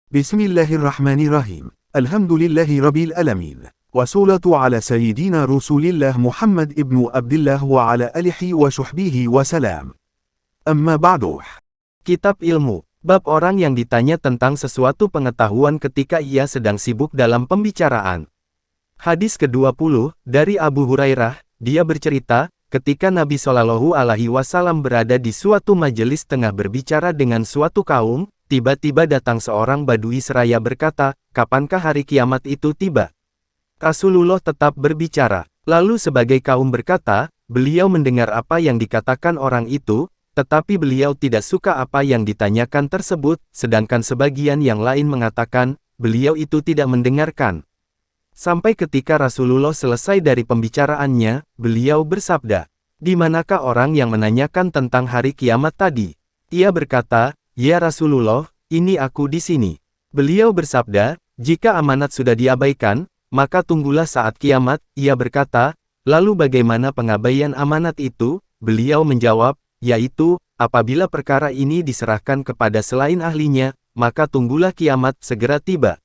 Bismillahirrahmanirrahim. Alhamdulillahi Rabbil Alamin. Wassalatu ala Sayyidina Rasulillah Muhammad ibnu Abdillah wa ala alihi wa syuhbihi wa salam. Amma ba'du. Kitab Ilmu, bab orang yang ditanya tentang sesuatu pengetahuan ketika ia sedang sibuk dalam pembicaraan. Hadis ke-20, dari Abu Hurairah, dia bercerita, ketika Nabi Shallallahu Alaihi Wasallam berada di suatu majelis tengah berbicara dengan suatu kaum, tiba-tiba datang seorang badui seraya berkata, kapankah hari kiamat itu tiba? Rasulullah tetap berbicara. Lalu sebagai kaum berkata, beliau mendengar apa yang dikatakan orang itu, tetapi beliau tidak suka apa yang ditanyakan tersebut, sedangkan sebagian yang lain mengatakan, beliau itu tidak mendengarkan. Sampai ketika Rasulullah selesai dari pembicaraannya, beliau bersabda, di manakah orang yang menanyakan tentang hari kiamat tadi? Ia berkata, ya Rasulullah, ini aku di sini. Beliau bersabda, jika amanat sudah diabaikan, maka tunggulah saat kiamat. Ia berkata, lalu bagaimana pengabaian amanat itu? Beliau menjawab, yaitu, apabila perkara ini diserahkan kepada selain ahlinya, maka tunggulah kiamat segera tiba.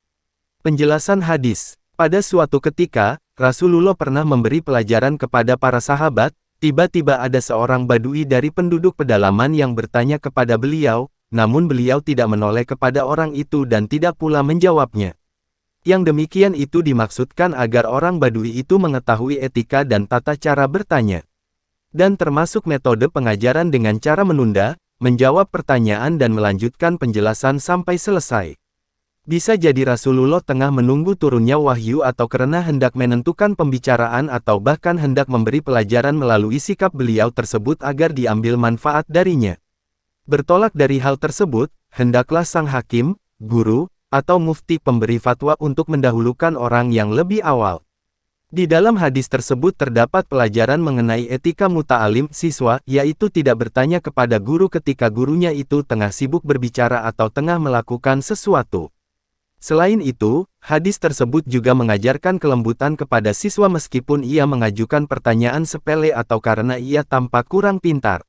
Penjelasan hadis. Pada suatu ketika, Rasulullah pernah memberi pelajaran kepada para sahabat, tiba-tiba ada seorang badui dari penduduk pedalaman yang bertanya kepada beliau, namun beliau tidak menoleh kepada orang itu dan tidak pula menjawabnya. Yang demikian itu dimaksudkan agar orang badui itu mengetahui etika dan tata cara bertanya. Dan termasuk metode pengajaran dengan cara menunda, menjawab pertanyaan dan melanjutkan penjelasan sampai selesai. Bisa jadi Rasulullah tengah menunggu turunnya wahyu atau karena hendak menentukan pembicaraan atau bahkan hendak memberi pelajaran melalui sikap beliau tersebut agar diambil manfaat darinya. Bertolak dari hal tersebut, hendaklah sang hakim, guru, atau mufti pemberi fatwa untuk mendahulukan orang yang lebih awal. Di dalam hadis tersebut terdapat pelajaran mengenai etika muta'alim siswa, yaitu tidak bertanya kepada guru ketika gurunya itu tengah sibuk berbicara atau tengah melakukan sesuatu. Selain itu, hadis tersebut juga mengajarkan kelembutan kepada siswa meskipun ia mengajukan pertanyaan sepele atau karena ia tampak kurang pintar.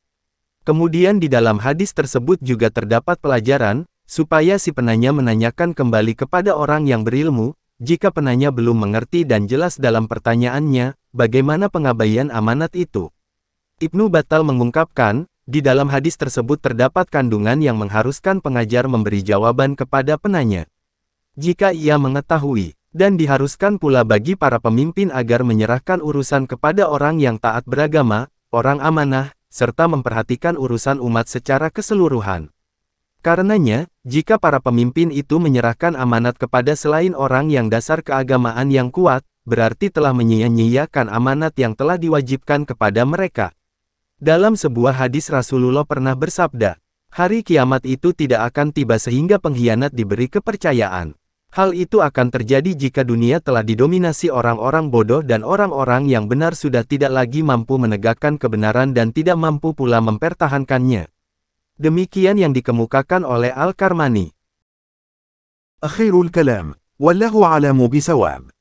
Kemudian di dalam hadis tersebut juga terdapat pelajaran, supaya si penanya menanyakan kembali kepada orang yang berilmu, jika penanya belum mengerti dan jelas dalam pertanyaannya, bagaimana pengabaian amanat itu. Ibnu Battal mengungkapkan, di dalam hadis tersebut terdapat kandungan yang mengharuskan pengajar memberi jawaban kepada penanya. Jika ia mengetahui, dan diharuskan pula bagi para pemimpin agar menyerahkan urusan kepada orang yang taat beragama, orang amanah, serta memperhatikan urusan umat secara keseluruhan. Karenanya, jika para pemimpin itu menyerahkan amanat kepada selain orang yang dasar keagamaan yang kuat, berarti telah menyia-nyiakan amanat yang telah diwajibkan kepada mereka. Dalam sebuah hadis Rasulullah pernah bersabda, hari kiamat itu tidak akan tiba sehingga pengkhianat diberi kepercayaan. Hal itu akan terjadi jika dunia telah didominasi orang-orang bodoh dan orang-orang yang benar sudah tidak lagi mampu menegakkan kebenaran dan tidak mampu pula mempertahankannya. Demikian yang dikemukakan oleh Al-Karmani. Akhirul kalam, wallahu a'lamu bisawab.